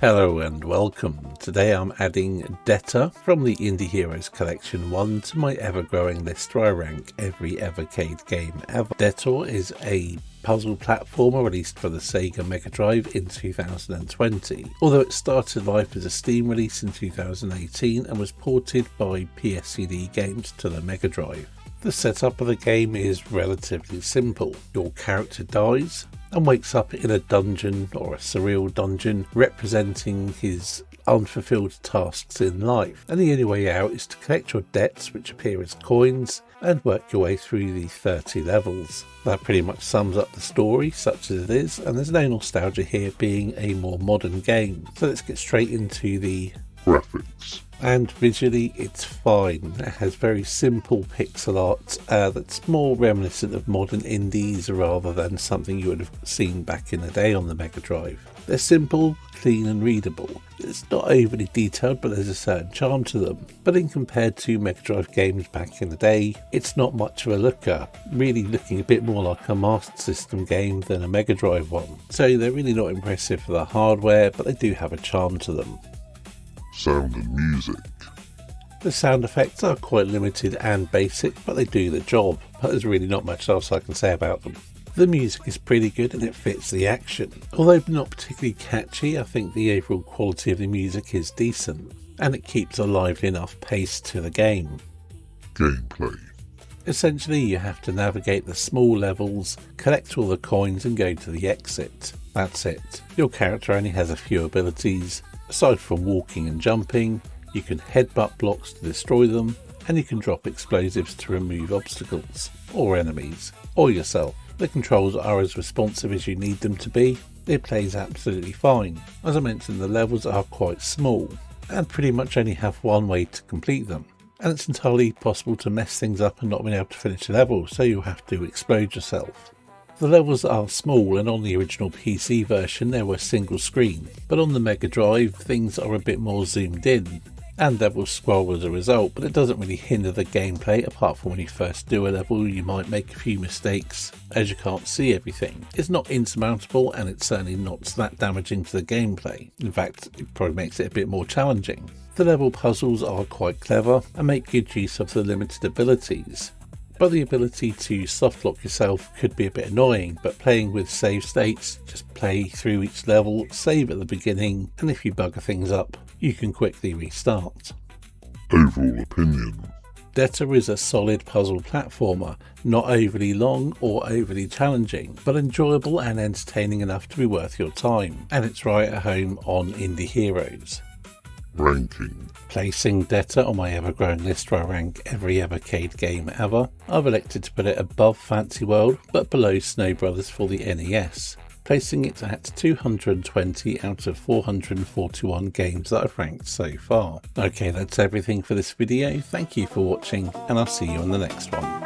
Hello and welcome. Today I'm adding Debtor from the Indie Heroes Collection 1 to my ever-growing list where I rank every Evercade game ever. Debtor is a puzzle platformer released for the Sega Mega Drive in 2020, although it started life as a Steam release in 2018 and was ported by PSCD Games to the Mega Drive. The setup of the game is relatively simple. Your character dies and wakes up in a dungeon, or a surreal dungeon, representing his unfulfilled tasks in life, and the only way out is to collect your debts, which appear as coins, and work your way through the 30 levels. That pretty much sums up the story, such as it is, and there's no nostalgia here being a more modern game. So let's get straight into the graphics. And visually it's fine. It has very simple pixel art that's more reminiscent of modern indies rather than something you would have seen back in the day on the Mega Drive. They're simple, clean and readable. It's not overly detailed, but there's a certain charm to them. But in compared to Mega Drive games back in the day, it's not much of a looker, really looking a bit more like a Master System game than a Mega Drive one. So they're really not impressive for the hardware, but they do have a charm to them. Sound and music. The sound effects are quite limited and basic, but they do the job, but there's really not much else I can say about them. The music is pretty good and it fits the action. Although not particularly catchy, I think the overall quality of the music is decent, and it keeps a lively enough pace to the game. Gameplay. Essentially, you have to navigate the small levels, collect all the coins and go to the exit. That's it. Your character only has a few abilities. Aside from walking and jumping, you can headbutt blocks to destroy them, and you can drop explosives to remove obstacles, or enemies, or yourself. The controls are as responsive as you need them to be. It plays absolutely fine. As I mentioned, the levels are quite small, and pretty much only have one way to complete them. And it's entirely possible to mess things up and not being able to finish a level, so you'll have to explode yourself. The levels are small, and on the original PC version they were single screen, but on the Mega Drive things are a bit more zoomed in, and levels scroll as a result, but it doesn't really hinder the gameplay apart from when you first do a level you might make a few mistakes as you can't see everything. It's not insurmountable, and it's certainly not that damaging to the gameplay. In fact, it probably makes it a bit more challenging. The level puzzles are quite clever and make good use of the limited abilities. But the ability to softlock yourself could be a bit annoying, but playing with save states, just play through each level, save at the beginning, and if you bugger things up, you can quickly restart. Overall opinion. Debtor is a solid puzzle platformer, not overly long or overly challenging, but enjoyable and entertaining enough to be worth your time, and it's right at home on Indie Heroes. Ranking. Placing Debtor on my ever-growing list where I rank every Evercade game ever, I've elected to put it above Fantasy World but below Snow Brothers for the NES, placing it at 220 out of 441 games that I've ranked so far. Okay, that's everything for this video. Thank you for watching, and I'll see you in the next one.